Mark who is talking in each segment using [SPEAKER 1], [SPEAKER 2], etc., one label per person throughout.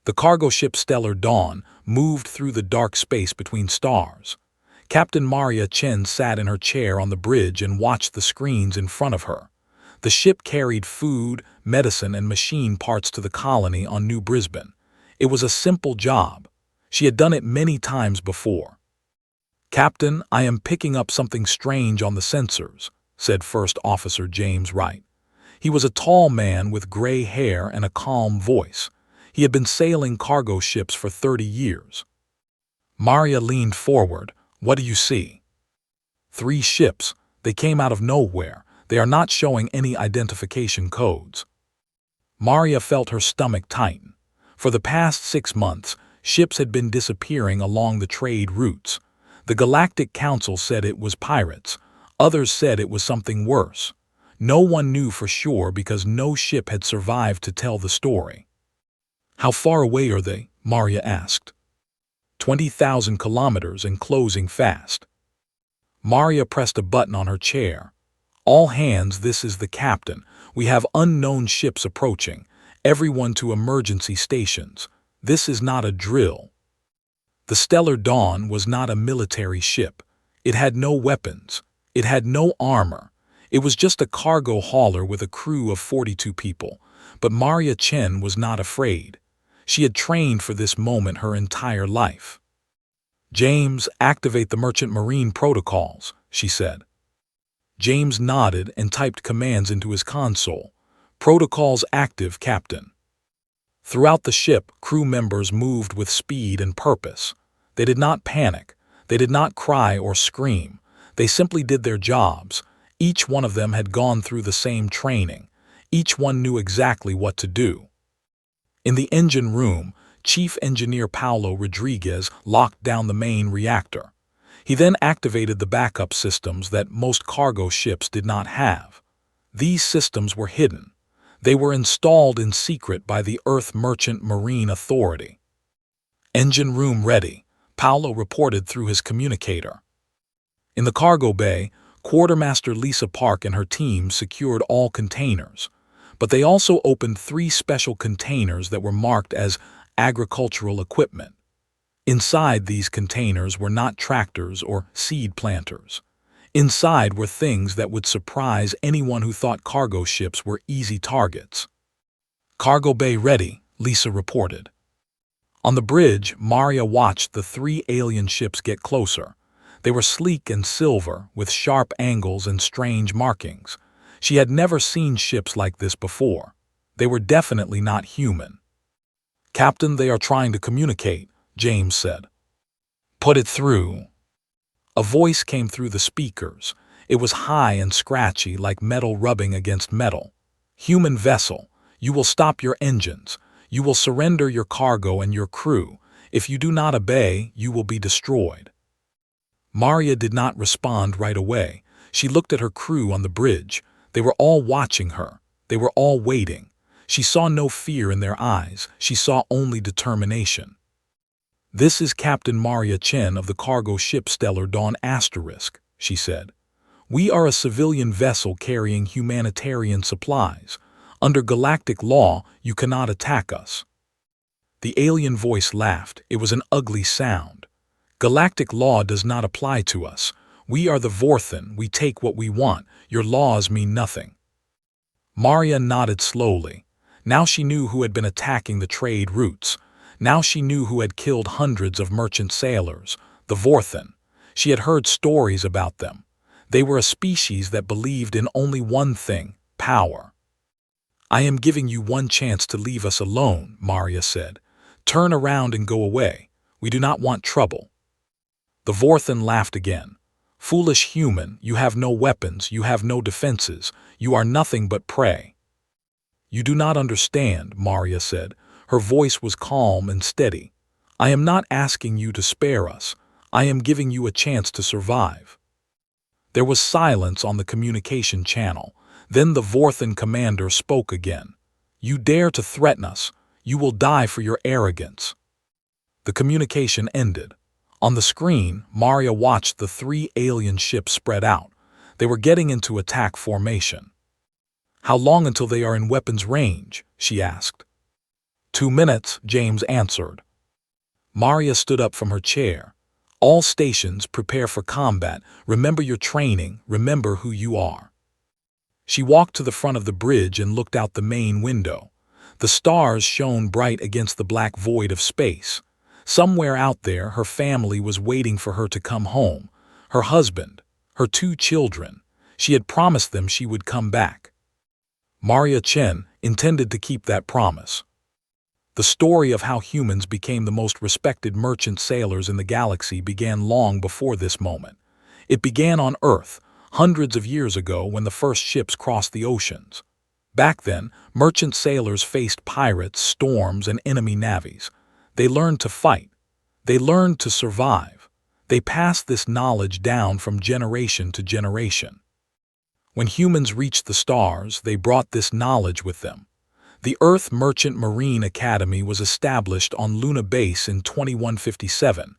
[SPEAKER 1] The cargo ship Stellar Dawn moved through the dark space between stars. Captain Maria Chen sat in her chair on the bridge and watched the screens in front of her. The ship carried food, medicine, and machine parts to the colony on New Brisbane. It was a simple job. She had done it many times before. "Captain, I am picking up something strange on the sensors," said First Officer James Wright. He was a tall man with gray hair and a calm voice. He had been sailing cargo ships for 30 years. Maria leaned forward. "What do you see?" "3 ships. They came out of nowhere. They are not showing any identification codes." Maria felt her stomach tighten. For the past 6 months, ships had been disappearing along the trade routes. The Galactic Council said it was pirates. Others said it was something worse. No one knew for sure because no ship had survived to tell the story. "How far away are they?" Maria asked. 20,000 kilometers and closing fast." Maria pressed a button on her chair. "All hands, this is the captain. We have unknown ships approaching. Everyone to emergency stations. This is not a drill." The Stellar Dawn was not a military ship. It had no weapons. It had no armor. It was just a cargo hauler with a crew of 42 people. But Maria Chen was not afraid. She had trained for this moment her entire life. "James, activate the Merchant Marine protocols," she said. James nodded and typed commands into his console. "Protocols active, Captain." Throughout the ship, crew members moved with speed and purpose. They did not panic. They did not cry or scream. They simply did their jobs. Each one of them had gone through the same training. Each one knew exactly what to do. In the engine room, Chief Engineer Paulo Rodriguez locked down the main reactor. He then activated the backup systems that most cargo ships did not have. These systems were hidden. They were installed in secret by the Earth Merchant Marine Authority. "Engine room ready," Paulo reported through his communicator. In the cargo bay, Quartermaster Lisa Park and her team secured all containers, but they also opened 3 special containers that were marked as agricultural equipment. Inside these containers were not tractors or seed planters. Inside were things that would surprise anyone who thought cargo ships were easy targets. "Cargo bay ready," Lisa reported. On the bridge, Maria watched the 3 alien ships get closer. They were sleek and silver, with sharp angles and strange markings. She had never seen ships like this before. They were definitely not human. "Captain, they are trying to communicate," James said. "Put it through." A voice came through the speakers. It was high and scratchy, like metal rubbing against metal. "Human vessel, you will stop your engines. You will surrender your cargo and your crew. If you do not obey, you will be destroyed." Maria did not respond right away. She looked at her crew on the bridge. They were all watching her. They were all waiting. She saw no fear in their eyes. She saw only determination. "This is Captain Maria Chen of the cargo ship Stellar Dawn *", she said. "We are a civilian vessel carrying humanitarian supplies. Under galactic law, you cannot attack us." The alien voice laughed. It was an ugly sound. "Galactic law does not apply to us. We are the Vorthan. We take what we want. Your laws mean nothing." Maria nodded slowly. Now she knew who had been attacking the trade routes. Now she knew who had killed hundreds of merchant sailors, the Vorthan. She had heard stories about them. They were a species that believed in only one thing: power. "I am giving you one chance to leave us alone," Maria said. "Turn around and go away. We do not want trouble." The Vorthan laughed again. "Foolish human, you have no weapons, you have no defenses, you are nothing but prey." "You do not understand," Maria said. Her voice was calm and steady. "I am not asking you to spare us. I am giving you a chance to survive." There was silence on the communication channel. Then the Vorthan commander spoke again. "You dare to threaten us. You will die for your arrogance." The communication ended. On the screen, Maria watched the 3 alien ships spread out. They were getting into attack formation. "How long until they are in weapons range?" she asked. 2 minutes, James answered. Maria stood up from her chair. All stations, prepare for combat. Remember your training. Remember who you are. She walked to the front of the bridge and looked out the main window. The stars shone bright against the black void of space. Somewhere out there, her family was waiting for her to come home. Her husband, her 2 children. She had promised them she would come back. Maria Chen intended to keep that promise. The story of how humans became the most respected merchant sailors in the galaxy began long before this moment. It began on Earth, hundreds of years ago when the first ships crossed the oceans. Back then, merchant sailors faced pirates, storms, and enemy navies. They learned to fight. They learned to survive. They passed this knowledge down from generation to generation. When humans reached the stars, they brought this knowledge with them. The Earth Merchant Marine Academy was established on Luna Base in 2157.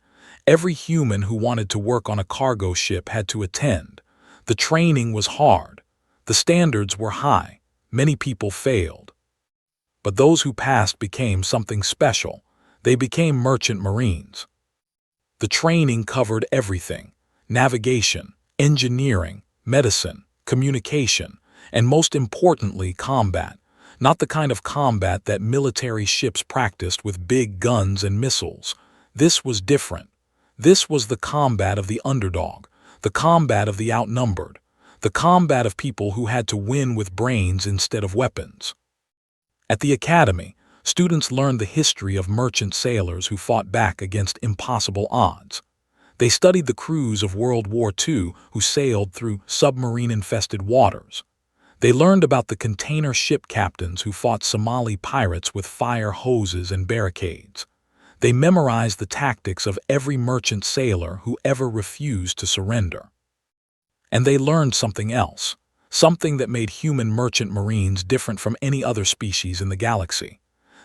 [SPEAKER 1] Every human who wanted to work on a cargo ship had to attend. The training was hard. The standards were high. Many people failed. But those who passed became something special. They became merchant marines. The training covered everything: navigation, engineering, medicine, communication, and most importantly, combat. Not the kind of combat that military ships practiced with big guns and missiles. This was different. This was the combat of the underdog, the combat of the outnumbered, the combat of people who had to win with brains instead of weapons. At the academy, students learned the history of merchant sailors who fought back against impossible odds. They studied the crews of World War II who sailed through submarine-infested waters. They learned about the container ship captains who fought Somali pirates with fire hoses and barricades. They memorized the tactics of every merchant sailor who ever refused to surrender. And they learned something else, something that made human merchant marines different from any other species in the galaxy.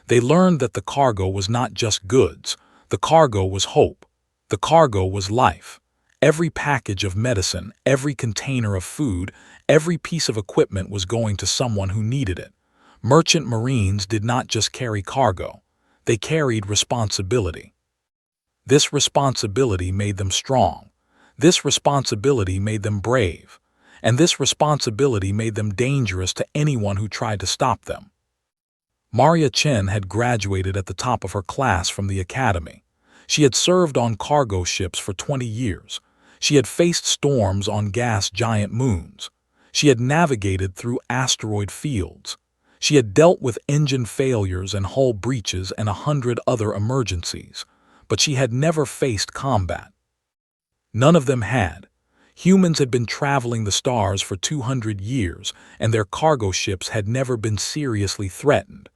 [SPEAKER 1] They learned that the cargo was not just goods. The cargo was hope. The cargo was life. Every package of medicine, every container of food, every piece of equipment was going to someone who needed it. Merchant marines did not just carry cargo. They carried responsibility. This responsibility made them strong. This responsibility made them brave. And this responsibility made them dangerous to anyone who tried to stop them. Maria Chen had graduated at the top of her class from the academy. She had served on cargo ships for 20 years. She had faced storms on gas giant moons. She had navigated through asteroid fields. She had dealt with engine failures and hull breaches and 100 other emergencies. But she had never faced combat. None of them had. Humans had been traveling the stars for 200 years, and their cargo ships had never been seriously threatened.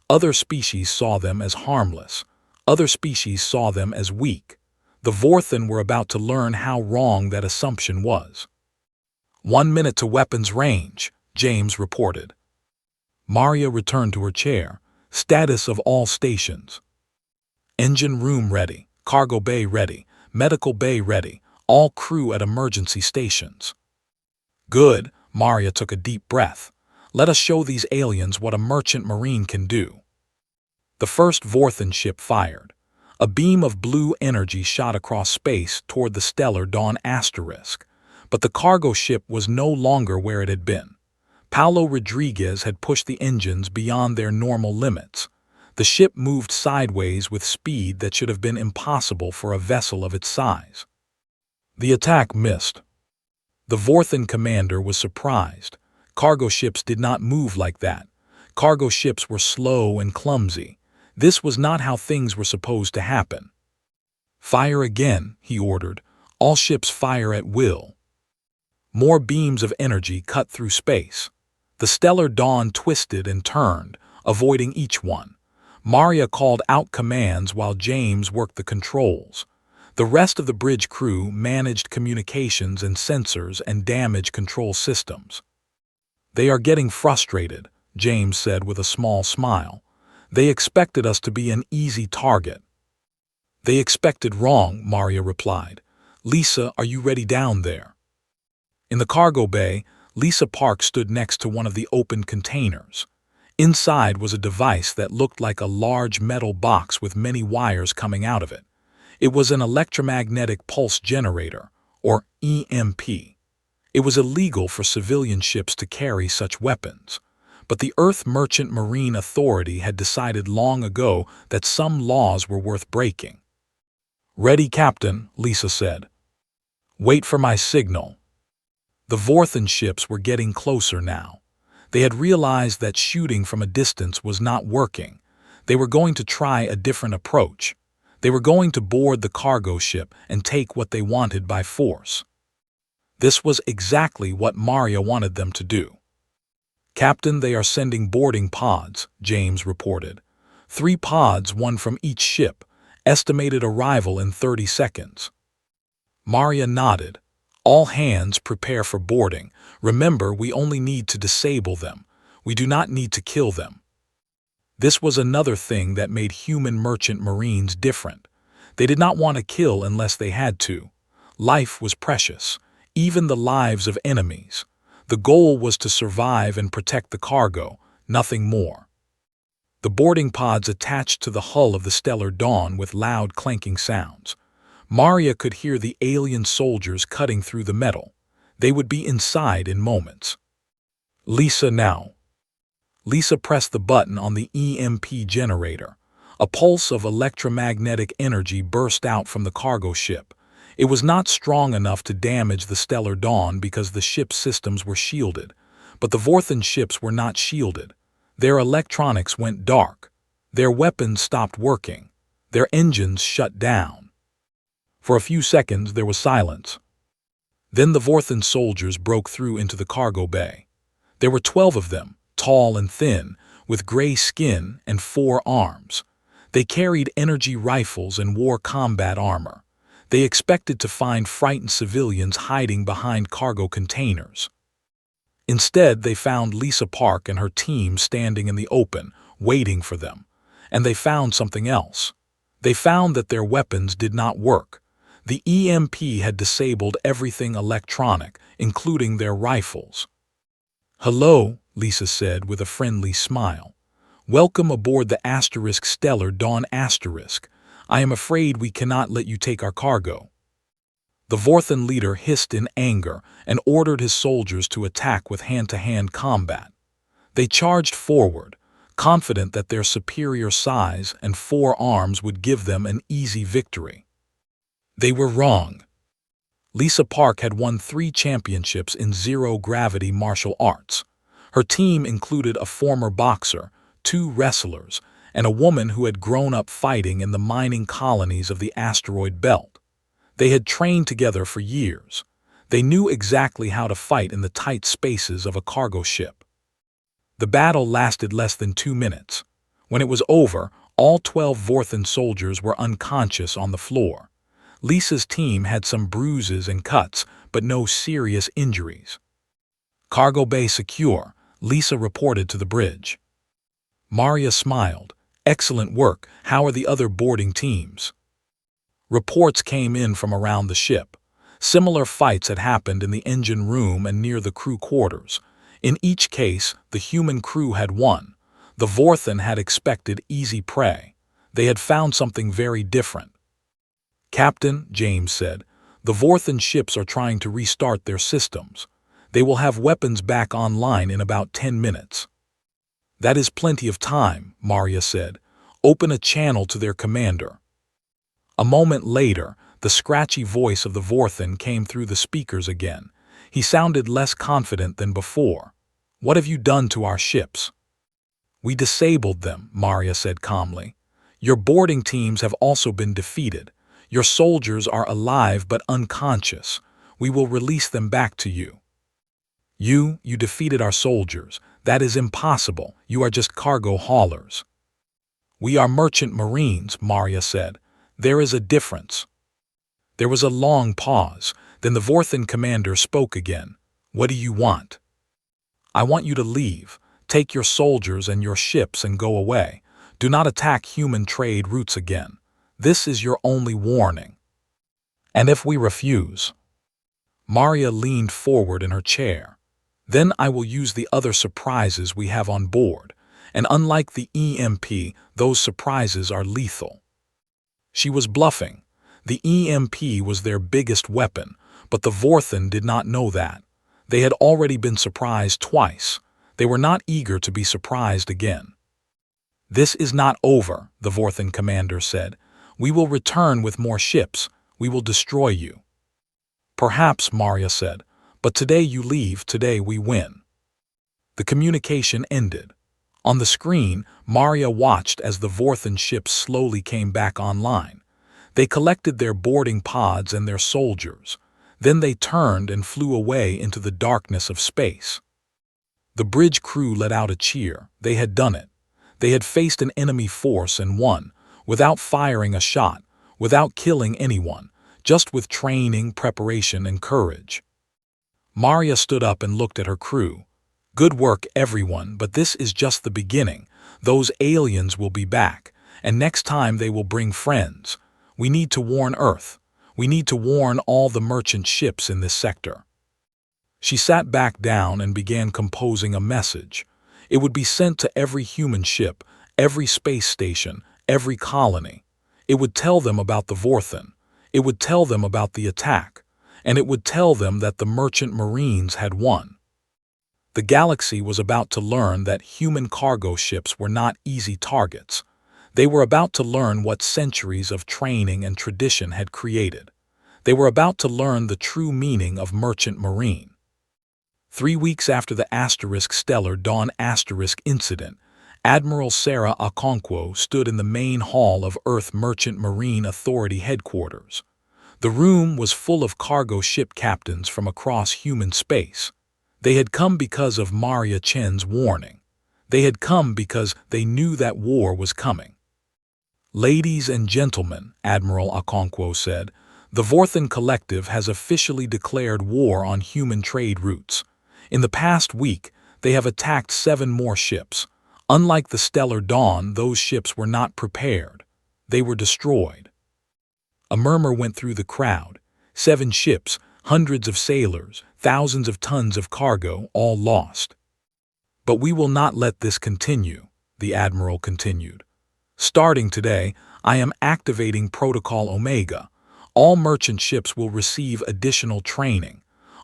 [SPEAKER 1] Other species saw them as harmless. Other species saw them as weak. The Vorthen were about to learn how wrong that assumption was. 1 minute to weapons range, James reported. Maria returned to her chair. Status of all stations. Engine room ready, cargo bay ready, medical bay ready, all crew at emergency stations. Good, Maria took a deep breath. Let us show these aliens what a merchant marine can do. The first Vorthen ship fired. A beam of blue energy shot across space toward the stellar Dawn asterisk. But the cargo ship was no longer where it had been. Paulo Rodriguez had pushed the engines beyond their normal limits. The ship moved sideways with speed that should have been impossible for a vessel of its size. The attack missed. The Vorthen commander was surprised. Cargo ships did not move like that. Cargo ships were slow and clumsy. This was not how things were supposed to happen. Fire again, he ordered. All ships fire at will. More beams of energy cut through space. The stellar dawn twisted and turned, avoiding each one. Maria called out commands while James worked the controls. The rest of the bridge crew managed communications and sensors and damage control systems. They are getting frustrated, James said with a small smile. They expected us to be an easy target. They expected wrong, Maria replied. Lisa, are you ready down there? In the cargo bay, Lisa Park stood next to one of the open containers. Inside was a device that looked like a large metal box with many wires coming out of it. It was an electromagnetic pulse generator, or EMP. It was illegal for civilian ships to carry such weapons, but the Earth Merchant Marine Authority had decided long ago that some laws were worth breaking. "Ready, Captain," Lisa said. "Wait for my signal." The Vorthan ships were getting closer now. They had realized that shooting from a distance was not working. They were going to try a different approach. They were going to board the cargo ship and take what they wanted by force. This was exactly what Maria wanted them to do. "Captain, they are sending boarding pods," James reported. 3 pods, one from each ship. Estimated arrival in 30 seconds. Maria nodded. "All hands prepare for boarding. Remember, we only need to disable them. We do not need to kill them." This was another thing that made human merchant marines different. They did not want to kill unless they had to. Life was precious, even the lives of enemies. The goal was to survive and protect the cargo, nothing more. The boarding pods attached to the hull of the Stellar Dawn with loud clanking sounds. Maria could hear the alien soldiers cutting through the metal. They would be inside in moments. "Lisa, now." Lisa pressed the button on the EMP generator. A pulse of electromagnetic energy burst out from the cargo ship. It was not strong enough to damage the Stellar Dawn because the ship's systems were shielded. But the Vorthan ships were not shielded. Their electronics went dark. Their weapons stopped working. Their engines shut down. For a few seconds there was silence. Then the Vorthan soldiers broke through into the cargo bay. There were 12 of them, tall and thin, with gray skin and 4 arms. They carried energy rifles and wore combat armor. They expected to find frightened civilians hiding behind cargo containers. Instead, they found Lisa Park and her team standing in the open, waiting for them. And they found something else. They found that their weapons did not work. The EMP had disabled everything electronic, including their rifles. "Hello," Lisa said with a friendly smile. "Welcome aboard the Stellar Dawn *. I am afraid we cannot let you take our cargo." The Vorthan leader hissed in anger and ordered his soldiers to attack with hand-to-hand combat. They charged forward, confident that their superior size and 4 arms would give them an easy victory. They were wrong. Lisa Park had won 3 championships in zero-gravity martial arts. Her team included a former boxer, 2 wrestlers, and a woman who had grown up fighting in the mining colonies of the asteroid belt. They had trained together for years. They knew exactly how to fight in the tight spaces of a cargo ship. The battle lasted less than 2 minutes. When it was over, all 12 Vorthan soldiers were unconscious on the floor. Lisa's team had some bruises and cuts, but no serious injuries. "Cargo bay secure," Lisa reported to the bridge. Maria smiled. "Excellent work. How are the other boarding teams?" Reports came in from around the ship. Similar fights had happened in the engine room and near the crew quarters. In each case, the human crew had won. The Vorthan had expected easy prey. They had found something very different. "Captain," James said, "the Vorthan ships are trying to restart their systems. They will have weapons back online in about 10 minutes. "That is plenty of time," Maria said. "Open a channel to their commander." A moment later, the scratchy voice of the Vorthan came through the speakers again. He sounded less confident than before. "What have you done to our ships?" "We disabled them," Maria said calmly. "Your boarding teams have also been defeated. Your soldiers are alive but unconscious. We will release them back to you." You defeated our soldiers. That is impossible. You are just cargo haulers." "We are merchant marines," Maria said. "There is a difference." There was a long pause. Then the Vorthan commander spoke again. "What do you want?" "I want you to leave. Take your soldiers and your ships and go away. Do not attack human trade routes again. This is your only warning." "And if we refuse?" Maria leaned forward in her chair. "Then I will use the other surprises we have on board, and unlike the EMP, those surprises are lethal. She was bluffing. The EMP was their biggest weapon, but the Vorthen did not know that. They had already been surprised twice. They were not eager to be surprised again. "This is not over," the Vorthen commander said. "We will return with more ships. We will destroy you." "Perhaps," Maria said, "but today you leave, today we win." The communication ended. On the screen, Maria watched as the Vorthen ships slowly came back online. They collected their boarding pods and their soldiers. Then they turned and flew away into the darkness of space. The bridge crew let out a cheer. They had done it. They had faced an enemy force and won, without firing a shot, without killing anyone, just with training, preparation, and courage. Maria stood up and looked at her crew. "Good work, everyone, but this is just the beginning. Those aliens will be back, and next time they will bring friends. We need to warn Earth. We need to warn all the merchant ships in this sector." She sat back down and began composing a message. It would be sent to every human ship, every space station, every colony. It would tell them about the Vorthen. It would tell them about the attack. And it would tell them that the merchant marines had won. The galaxy was about to learn that human cargo ships were not easy targets. They were about to learn what centuries of training and tradition had created. They were about to learn the true meaning of merchant marine. 3 weeks after the Stellar Dawn incident, Admiral Sarah Okonkwo stood in the main hall of Earth Merchant Marine Authority headquarters. The room was full of cargo ship captains from across human space. They had come because of Maria Chen's warning. They had come because they knew that war was coming. "Ladies and gentlemen," Admiral Okonkwo said, "the Vorthen Collective has officially declared war on human trade routes. In the past week, they have attacked 7 more ships. Unlike the Stellar Dawn, those ships were not prepared. They were destroyed." A murmur went through the crowd. 7 ships, hundreds of sailors, thousands of tons of cargo, all lost. "But we will not let this continue," the Admiral continued. "Starting today, I am activating Protocol Omega. All merchant ships will receive additional training.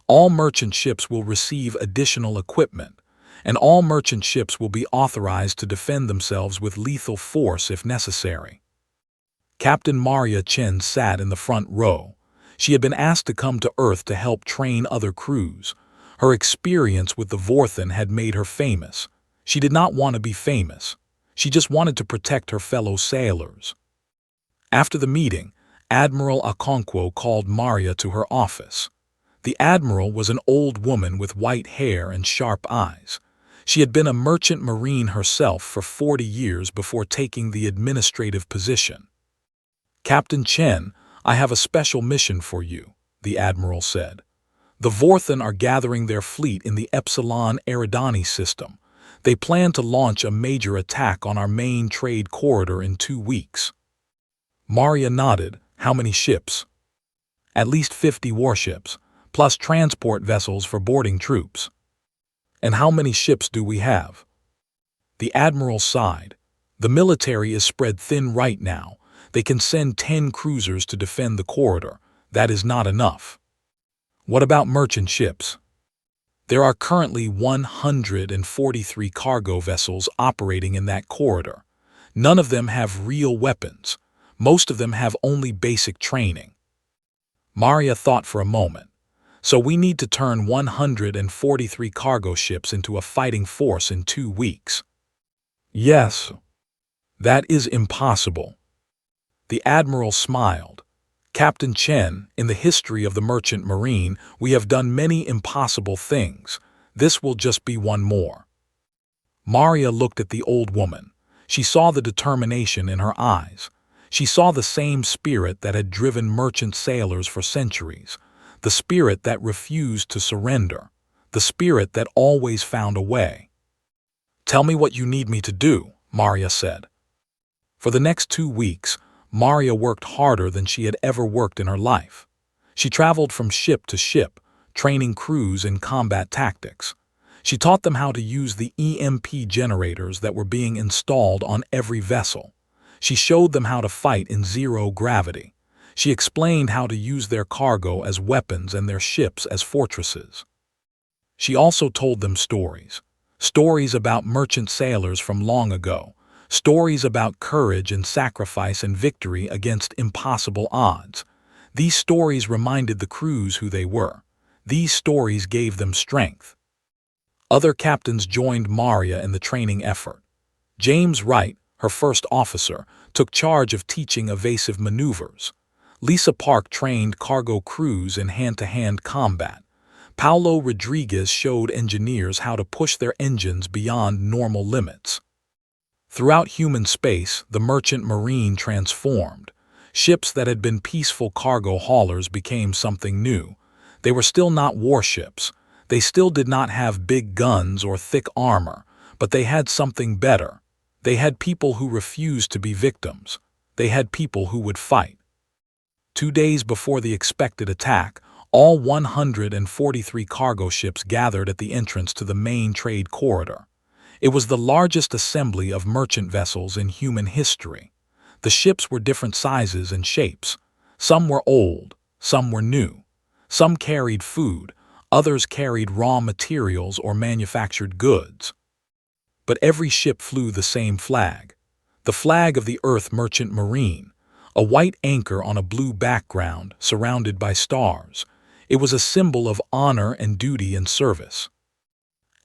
[SPEAKER 1] All merchant ships will receive additional equipment, and all merchant ships will be authorized to defend themselves with lethal force if necessary." Captain Maria Chen sat in the front row. She had been asked to come to Earth to help train other crews. Her experience with the Vorthen had made her famous. She did not want to be famous. She just wanted to protect her fellow sailors. After the meeting, Admiral Okonkwo called Maria to her office. The Admiral was an old woman with white hair and sharp eyes. She had been a merchant marine herself for 40 years before taking the administrative position. "Captain Chen, I have a special mission for you," the Admiral said. "The Vorthen are gathering their fleet in the Epsilon Eridani system. They plan to launch a major attack on our main trade corridor in 2 weeks. Maria nodded. "How many ships?" "At least 50 warships, plus transport vessels for boarding troops." "And how many ships do we have?" The Admiral sighed. "The military is spread thin right now. They can send 10 cruisers to defend the corridor. That is not enough." "What about merchant ships?" "There are currently 143 cargo vessels operating in that corridor. None of them have real weapons. Most of them have only basic training." Maria thought for a moment. "So we need to turn 143 cargo ships into a fighting force in 2 weeks." "Yes. That is impossible." The Admiral smiled. "Captain Chen, in the history of the Merchant Marine, we have done many impossible things. This will just be one more." Maria looked at the old woman. She saw the determination in her eyes. She saw the same spirit that had driven merchant sailors for centuries, the spirit that refused to surrender, the spirit that always found a way. "Tell me what you need me to do," Maria said. For the next 2 weeks, Maria worked harder than she had ever worked in her life. She traveled from ship to ship, training crews in combat tactics. She taught them how to use the EMP generators that were being installed on every vessel. She showed them how to fight in zero gravity. She explained how to use their cargo as weapons and their ships as fortresses. She also told them stories. Stories about merchant sailors from long ago. Stories about courage and sacrifice and victory against impossible odds. These stories reminded the crews who they were. These stories gave them strength. Other captains joined Maria in the training effort. James Wright, her first officer, took charge of teaching evasive maneuvers. Lisa Park trained cargo crews in hand-to-hand combat. Paulo Rodriguez showed engineers how to push their engines beyond normal limits. Throughout human space, the merchant marine transformed. Ships that had been peaceful cargo haulers became something new. They were still not warships. They still did not have big guns or thick armor, but they had something better. They had people who refused to be victims. They had people who would fight. 2 days before the expected attack, all 143 cargo ships gathered at the entrance to the main trade corridor. It was the largest assembly of merchant vessels in human history. The ships were different sizes and shapes. Some were old, some were new. Some carried food, others carried raw materials or manufactured goods. But every ship flew the same flag, the flag of the Earth Merchant Marine, a white anchor on a blue background surrounded by stars. It was a symbol of honor and duty and service.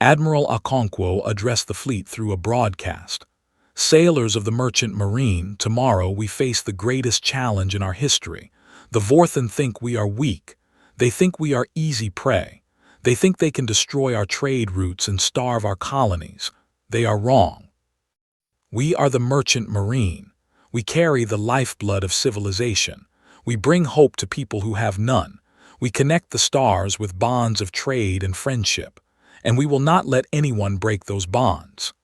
[SPEAKER 1] Admiral Okonkwo addressed the fleet through a broadcast. Sailors of the Merchant Marine, tomorrow we face the greatest challenge in our history. The Vorthen think we are weak. They think we are easy prey. They think they can destroy our trade routes and starve our colonies. They are wrong. We are the Merchant Marine. We carry the lifeblood of civilization. We bring hope to people who have none. We connect the stars with bonds of trade and friendship, and we will not let anyone break those bonds.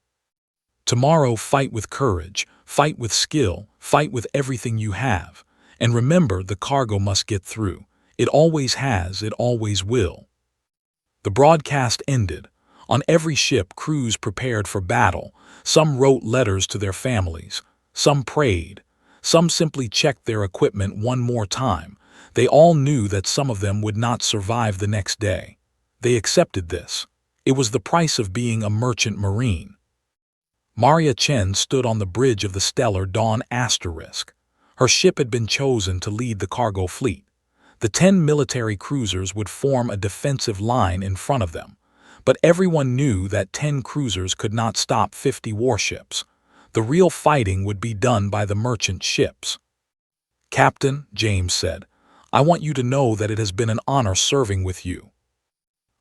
[SPEAKER 1] Tomorrow, fight with courage, fight with skill, fight with everything you have. And remember, the cargo must get through. It always has, it always will. The broadcast ended. On every ship, crews prepared for battle. Some wrote letters to their families. Some prayed. Some simply checked their equipment one more time. They all knew that some of them would not survive the next day. They accepted this. It was the price of being a merchant marine. Maria Chen stood on the bridge of the stellar Dawn Asterisk. Her ship had been chosen to lead the cargo fleet. The 10 military cruisers would form a defensive line in front of them. But everyone knew that 10 cruisers could not stop 50 warships. The real fighting would be done by the merchant ships. "Captain," James said, "I want you to know that it has been an honor serving with you."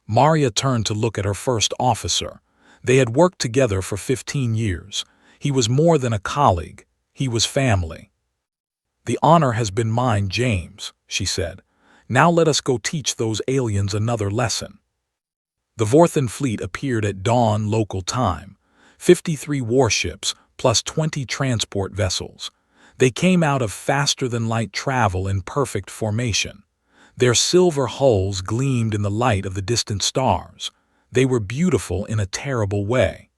[SPEAKER 1] Maria turned to look at her first officer. They had worked together for 15 years. He was more than a colleague. He was family. "The honor has been mine, James," she said. "Now let us go teach those aliens another lesson." The Vorthen fleet appeared at dawn local time. 53 warships plus 20 transport vessels. They came out of faster-than-light travel in perfect formation. Their silver hulls gleamed in the light of the distant stars. They were beautiful in a terrible way.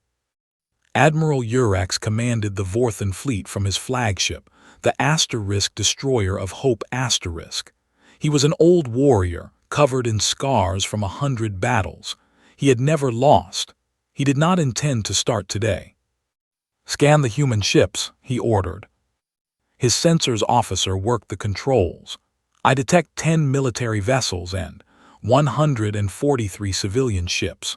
[SPEAKER 1] Admiral Eurex commanded the Vorthen fleet from his flagship, the Asterisk destroyer of Hope Asterisk. He was an old warrior, covered in scars from 100 battles. He had never lost. He did not intend to start today. "Scan the human ships," he ordered. His sensors officer worked the controls. "I detect 10 military vessels and 143 civilian ships."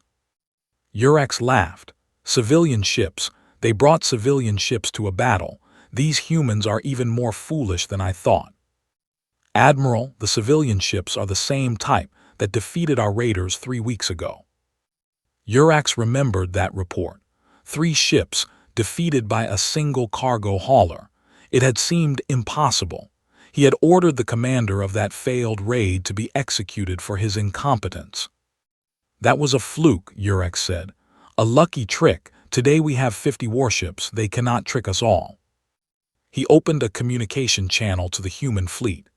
[SPEAKER 1] Eurex laughed. "Civilian ships? They brought civilian ships to a battle. These humans are even more foolish than I thought." "Admiral, the civilian ships are the same type that defeated our raiders 3 weeks ago." Eurex remembered that report. 3 ships defeated by a single cargo hauler. It had seemed impossible. He had ordered the commander of that failed raid to be executed for his incompetence. "That was a fluke," Eurex said. "A lucky trick. Today we have 50 warships. They cannot trick us all." He opened a communication channel to the human fleet.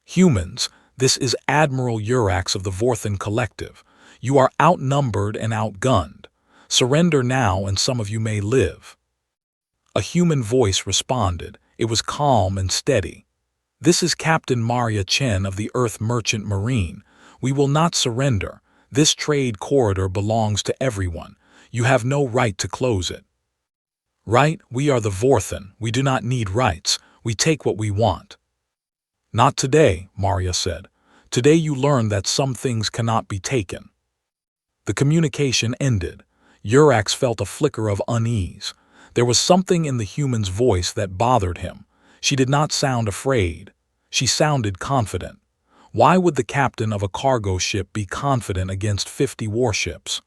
[SPEAKER 1] "Humans, this is Admiral Eurex of the Vorthen Collective. You are outnumbered and outgunned. Surrender now and some of you may live." A human voice responded. It was calm and steady. "This is Captain Maria Chen of the Earth Merchant Marine. We will not surrender. This trade corridor belongs to everyone. You have no right to close it." "Right, we are the Vorthen. We do not need rights. We take what we want." "Not today," Maria said. "Today you learn that some things cannot be taken." The communication ended. Urax felt a flicker of unease. There was something in the human's voice that bothered him. She did not sound afraid. She sounded confident. Why would the captain of a cargo ship be confident against 50 warships?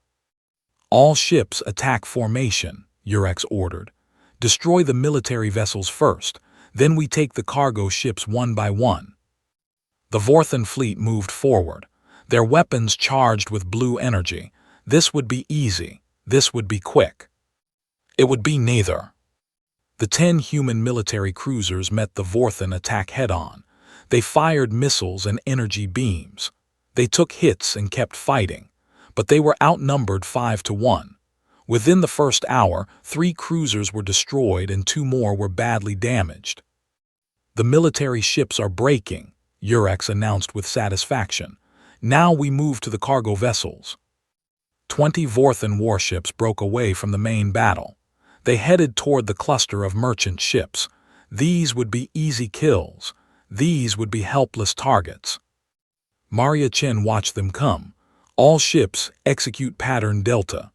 [SPEAKER 1] "All ships attack formation," Urax ordered. "Destroy the military vessels first, then we take the cargo ships one by one." The Vorthen fleet moved forward, their weapons charged with blue energy. This would be easy. This would be quick. It would be neither. The 10 human military cruisers met the Vorthen attack head-on. They fired missiles and energy beams. They took hits and kept fighting, but they were outnumbered 5-1. Within the first hour, 3 cruisers were destroyed and 2 more were badly damaged. "The military ships are breaking," Urax announced with satisfaction. "Now we move to the cargo vessels." 20 Vorthen warships broke away from the main battle. They headed toward the cluster of merchant ships. These would be easy kills. These would be helpless targets. Maria Chen watched them come. "All ships execute pattern Delta."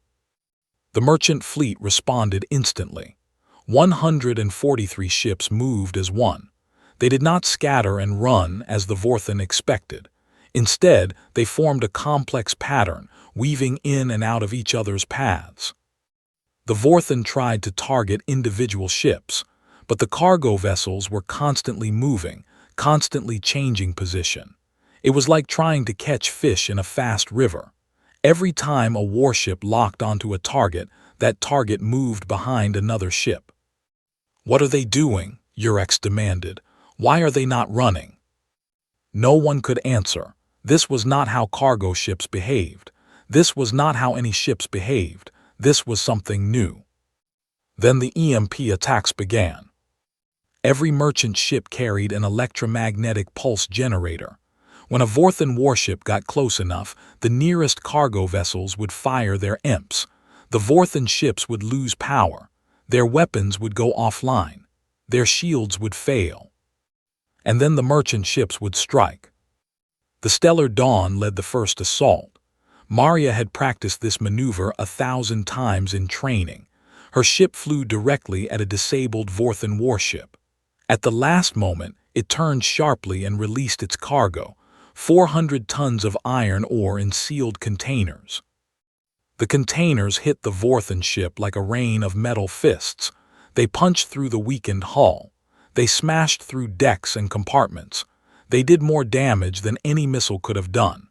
[SPEAKER 1] The merchant fleet responded instantly. 143 ships moved as one. They did not scatter and run as the Vorthen expected. Instead, they formed a complex pattern, weaving in and out of each other's paths. The Vorthen tried to target individual ships, but the cargo vessels were constantly moving, constantly changing position. It was like trying to catch fish in a fast river. Every time a warship locked onto a target, that target moved behind another ship. "What are they doing?" Urax demanded. "Why are they not running?" No one could answer. This was not how cargo ships behaved. This was not how any ships behaved. This was something new. Then the EMP attacks began. Every merchant ship carried an electromagnetic pulse generator. When a Vorthen warship got close enough, the nearest cargo vessels would fire their EMPs. The Vorthen ships would lose power. Their weapons would go offline. Their shields would fail. And then the merchant ships would strike. The Stellar Dawn led the first assault. Maria had practiced this maneuver 1,000 times in training. Her ship flew directly at a disabled Vorthen warship. At the last moment, it turned sharply and released its cargo, 400 tons of iron ore in sealed containers. The containers hit the Vorthen ship like a rain of metal fists. They punched through the weakened hull. They smashed through decks and compartments. They did more damage than any missile could have done.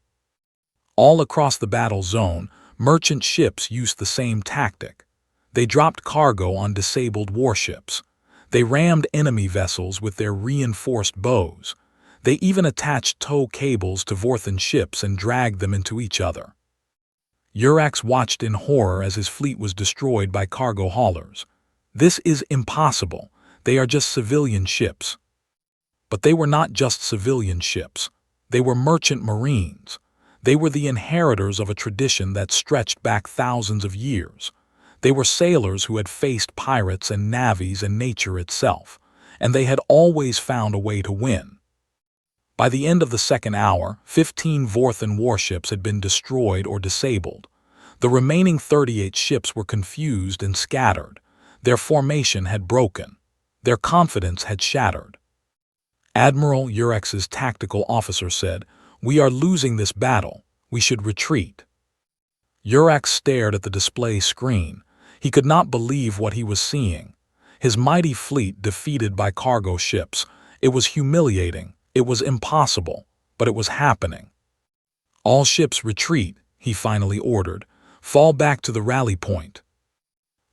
[SPEAKER 1] All across the battle zone, merchant ships used the same tactic. They dropped cargo on disabled warships. They rammed enemy vessels with their reinforced bows. They even attached tow cables to Vorthen ships and dragged them into each other. Urax watched in horror as his fleet was destroyed by cargo haulers. This is impossible. They are just civilian ships. But they were not just civilian ships. They were merchant marines. They were the inheritors of a tradition that stretched back thousands of years. They were sailors who had faced pirates and navies and nature itself, and they had always found a way to win. By the end of the second hour, 15 Vorthen warships had been destroyed or disabled. The remaining 38 ships were confused and scattered. Their formation had broken. Their confidence had shattered. Admiral Urax's tactical officer said, "We are losing this battle. We should retreat." Urax stared at the display screen. He could not believe what he was seeing. His mighty fleet defeated by cargo ships. It was humiliating. It was impossible. But it was happening. "All ships retreat," he finally ordered. "Fall back to the rally point."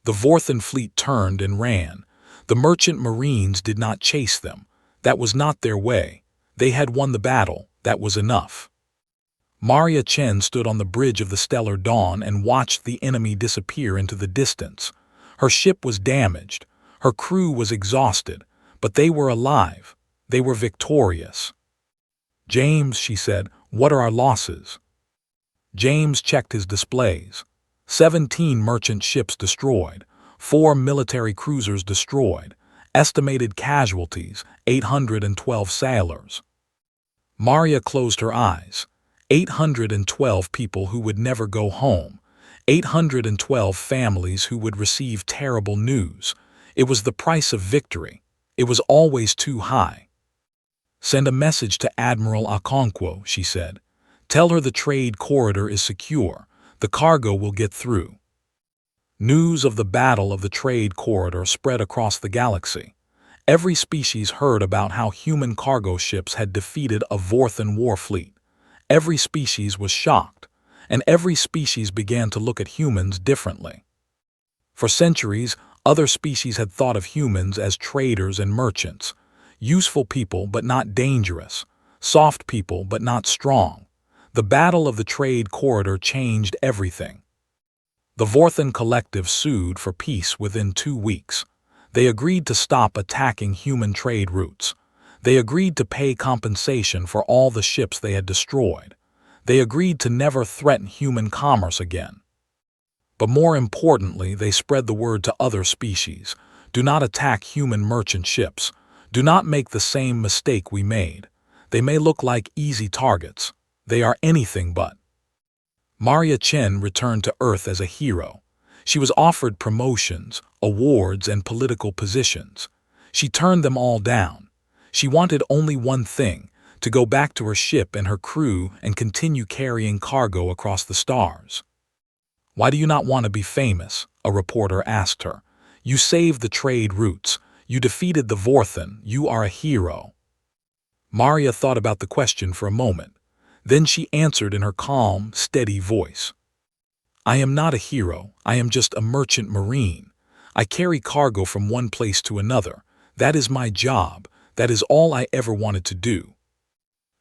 [SPEAKER 1] The Vorthen fleet turned and ran. The merchant marines did not chase them. That was not their way. They had won the battle. That was enough. Maria Chen stood on the bridge of the Stellar Dawn and watched the enemy disappear into the distance. Her ship was damaged. Her crew was exhausted, but they were alive. They were victorious. "James," she said, "what are our losses?" James checked his displays. 17 merchant ships destroyed, 4 military cruisers destroyed, estimated casualties, 812 sailors. Maria closed her eyes. 812 people who would never go home. 812 families who would receive terrible news. It was the price of victory. It was always too high. "Send a message to Admiral Okonkwo," she said. "Tell her the trade corridor is secure. The cargo will get through." News of the Battle of the Trade Corridor spread across the galaxy. Every species heard about how human cargo ships had defeated a Vorthan war fleet. Every species was shocked, and every species began to look at humans differently. For centuries, other species had thought of humans as traders and merchants, useful people but not dangerous, soft people but not strong. The Battle of the Trade Corridor changed everything. The Vorthan Collective sued for peace within 2 weeks. They agreed to stop attacking human trade routes. They agreed to pay compensation for all the ships they had destroyed. They agreed to never threaten human commerce again. But more importantly, they spread the word to other species. Do not attack human merchant ships. Do not make the same mistake we made. They may look like easy targets. They are anything but. Maria Chen returned to Earth as a hero. She was offered promotions, awards, and political positions. She turned them all down. She wanted only one thing, to go back to her ship and her crew and continue carrying cargo across the stars. "Why do you not want to be famous?" a reporter asked her. "You saved the trade routes. You defeated the Vorthan. You are a hero." Maria thought about the question for a moment. Then she answered in her calm, steady voice. "I am not a hero. I am just a merchant marine. I carry cargo from one place to another. That is my job. That is all I ever wanted to do."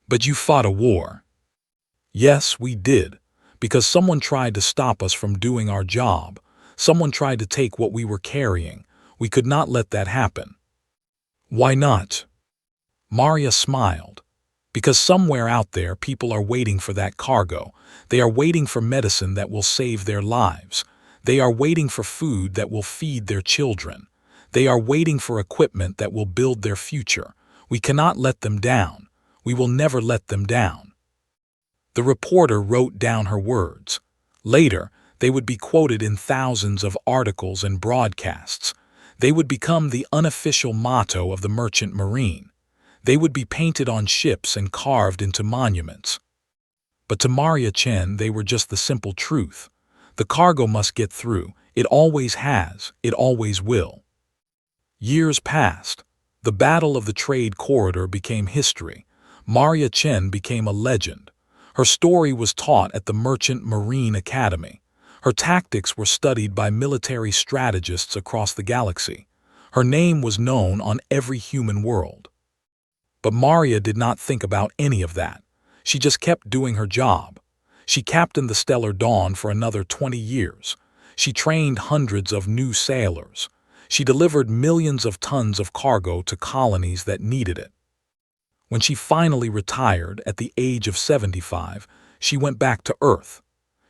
[SPEAKER 1] "But you fought a war." "Yes, we did. Because someone tried to stop us from doing our job. Someone tried to take what we were carrying. We could not let that happen." "Why not?" Maria smiled. "Because somewhere out there people are waiting for that cargo. They are waiting for medicine that will save their lives. They are waiting for food that will feed their children. They are waiting for equipment that will build their future. We cannot let them down. We will never let them down." The reporter wrote down her words. Later, they would be quoted in thousands of articles and broadcasts. They would become the unofficial motto of the merchant marine. They would be painted on ships and carved into monuments. But to Maria Chen, they were just the simple truth. The cargo must get through. It always has. It always will. Years passed. The Battle of the Trade Corridor became history. Maria Chen became a legend. Her story was taught at the Merchant Marine Academy. Her tactics were studied by military strategists across the galaxy. Her name was known on every human world. But Maria did not think about any of that. She just kept doing her job. She captained the Stellar Dawn for another 20 years. She trained hundreds of new sailors. She delivered millions of tons of cargo to colonies that needed it. When she finally retired at the age of 75, she went back to Earth.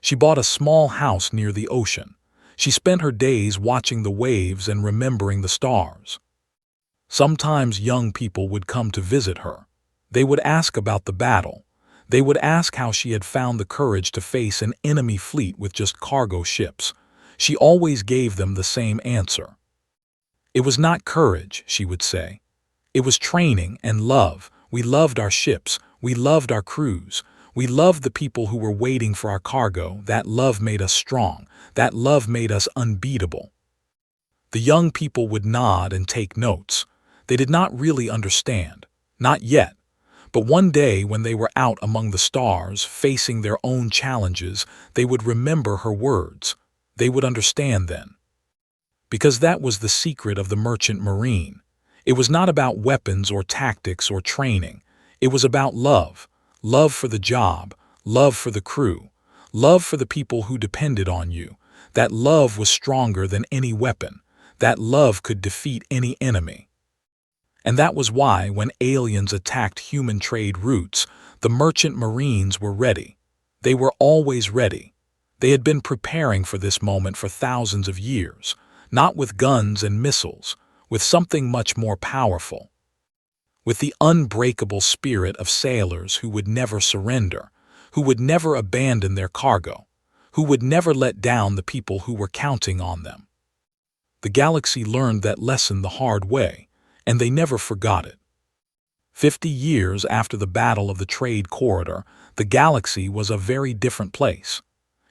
[SPEAKER 1] She bought a small house near the ocean. She spent her days watching the waves and remembering the stars. Sometimes young people would come to visit her. They would ask about the battle. They would ask how she had found the courage to face an enemy fleet with just cargo ships. She always gave them the same answer. "It was not courage," she would say. "It was training and love. We loved our ships. We loved our crews. We loved the people who were waiting for our cargo. That love made us strong. That love made us unbeatable." The young people would nod and take notes. They did not really understand. Not yet. But one day when they were out among the stars, facing their own challenges, they would remember her words. They would understand then. Because that was the secret of the merchant marine. It was not about weapons or tactics or training. It was about love. Love for the job. love for the crew, love for the people who depended on you. That love was stronger than any weapon. That love could defeat any enemy. And that was why, when aliens attacked human trade routes, the merchant marines were ready. They were always ready. They had been preparing for this moment for thousands of years, not with guns and missiles, with something much more powerful. With the unbreakable spirit of sailors who would never surrender, who would never abandon their cargo, who would never let down the people who were counting on them. The galaxy learned that lesson the hard way, and they never forgot it. 50 years after the Battle of the Trade Corridor, the galaxy was a very different place.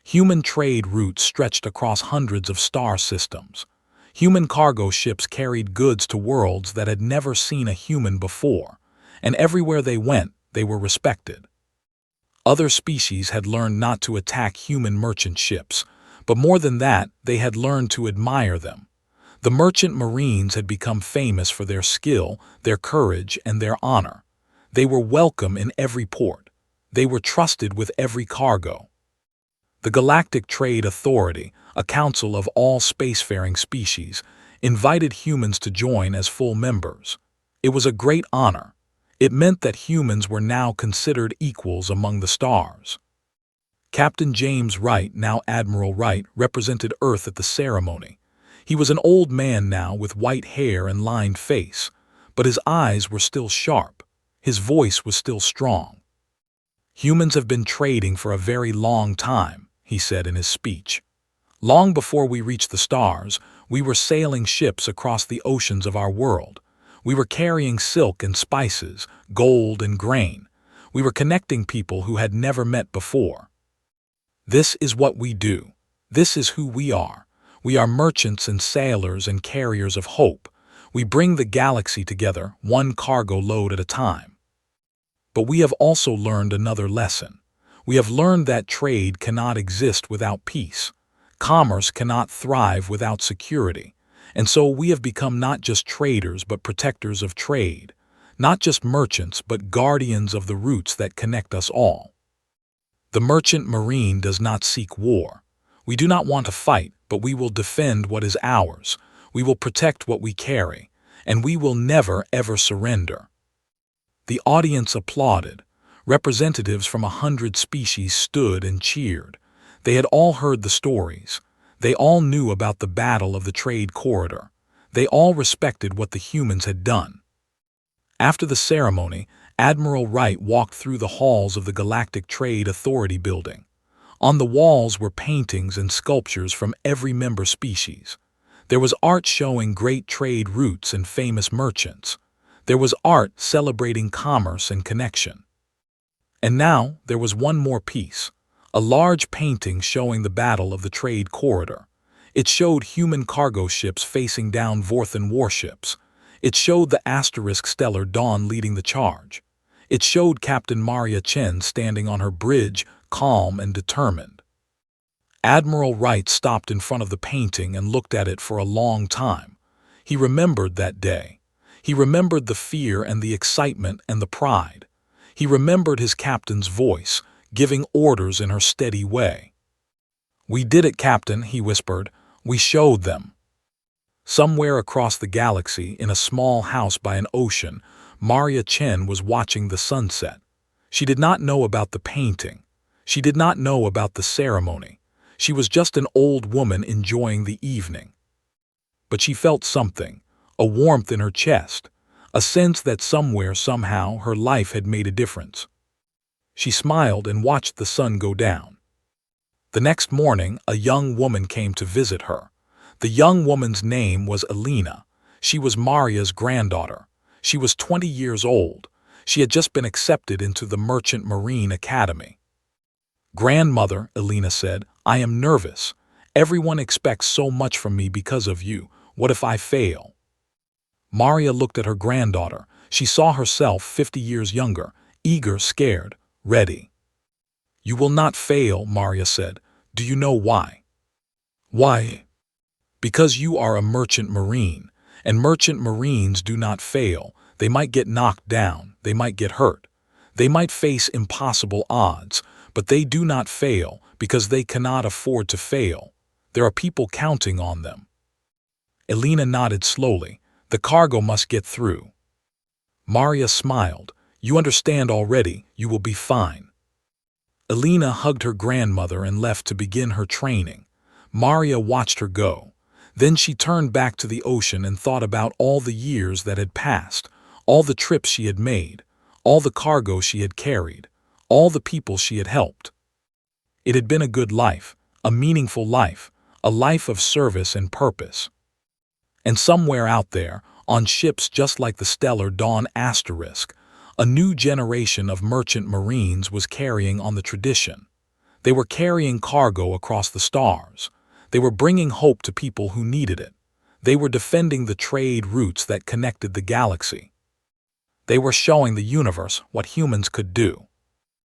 [SPEAKER 1] Human trade routes stretched across hundreds of star systems. Human cargo ships carried goods to worlds that had never seen a human before, and everywhere they went, they were respected. Other species had learned not to attack human merchant ships, but more than that, they had learned to admire them. The merchant marines had become famous for their skill, their courage, and their honor. They were welcome in every port. They were trusted with every cargo. The Galactic Trade Authority, a council of all spacefaring species, invited humans to join as full members. It was a great honor. It meant that humans were now considered equals among the stars. Captain James Wright, now Admiral Wright, represented Earth at the ceremony. He was an old man now with white hair and lined face, but his eyes were still sharp. His voice was still strong. "Humans have been trading for a very long time," he said in his speech. "Long before we reached the stars, we were sailing ships across the oceans of our world. We were carrying silk and spices, gold and grain. We were connecting people who had never met before. This is what we do. This is who we are. We are merchants and sailors and carriers of hope. We bring the galaxy together, one cargo load at a time. But we have also learned another lesson. We have learned that trade cannot exist without peace. Commerce cannot thrive without security. And so we have become not just traders but protectors of trade, not just merchants but guardians of the routes that connect us all. The merchant marine does not seek war. We do not want to fight, but we will defend what is ours. We will protect what we carry, and we will never ever surrender." The audience applauded. Representatives from 100 species stood and cheered. They had all heard the stories. They all knew about the Battle of the Trade Corridor. They all respected what the humans had done. After the ceremony, Admiral Wright walked through the halls of the Galactic Trade Authority building. On the walls were paintings and sculptures from every member species. There was art showing great trade routes and famous merchants. There was art celebrating commerce and connection. And now there was one more piece. A large painting showing the Battle of the Trade Corridor. It showed human cargo ships facing down Vorthan warships. It showed the asterisk Stellar Dawn leading the charge. It showed Captain Maria Chen standing on her bridge, calm and determined. Admiral Wright stopped in front of the painting and looked at it for a long time. He remembered that day. He remembered the fear and the excitement and the pride. He remembered his captain's voice, giving orders in her steady way. "We did it, Captain," he whispered. "We showed them." Somewhere across the galaxy, in a small house by an ocean, Maria Chen was watching the sunset. She did not know about the painting. She did not know about the ceremony. She was just an old woman enjoying the evening. But she felt something, a warmth in her chest, a sense that somewhere, somehow, her life had made a difference. She smiled and watched the sun go down. The next morning, a young woman came to visit her. The young woman's name was Elena. She was Maria's granddaughter. She was 20 years old. She had just been accepted into the Merchant Marine Academy. "Grandmother," Elena said, "I am nervous. Everyone expects so much from me because of you. What if I fail?" Maria looked at her granddaughter. She saw herself 50 years younger, eager, scared, ready. "You will not fail," Maria said. "Do you know why?" "Why?" "Because you are a merchant marine, and merchant marines do not fail. They might get knocked down, they might get hurt, they might face impossible odds, But they do not fail because they cannot afford to fail. There are people counting on them. Elena nodded slowly. The cargo must get through. Maria smiled. You understand already. You will be fine. Elena hugged her grandmother and left to begin her training. Maria watched her go. Then she turned back to the ocean and thought about all the years that had passed, all the trips she had made, all the cargo she had carried, all the people she had helped. It had been a good life, a meaningful life, a life of service and purpose. And somewhere out there, on ships just like the Stellar Dawn Asterisk, a new generation of merchant marines was carrying on the tradition. They were carrying cargo across the stars. They were bringing hope to people who needed it. They were defending the trade routes that connected the galaxy. They were showing the universe what humans could do.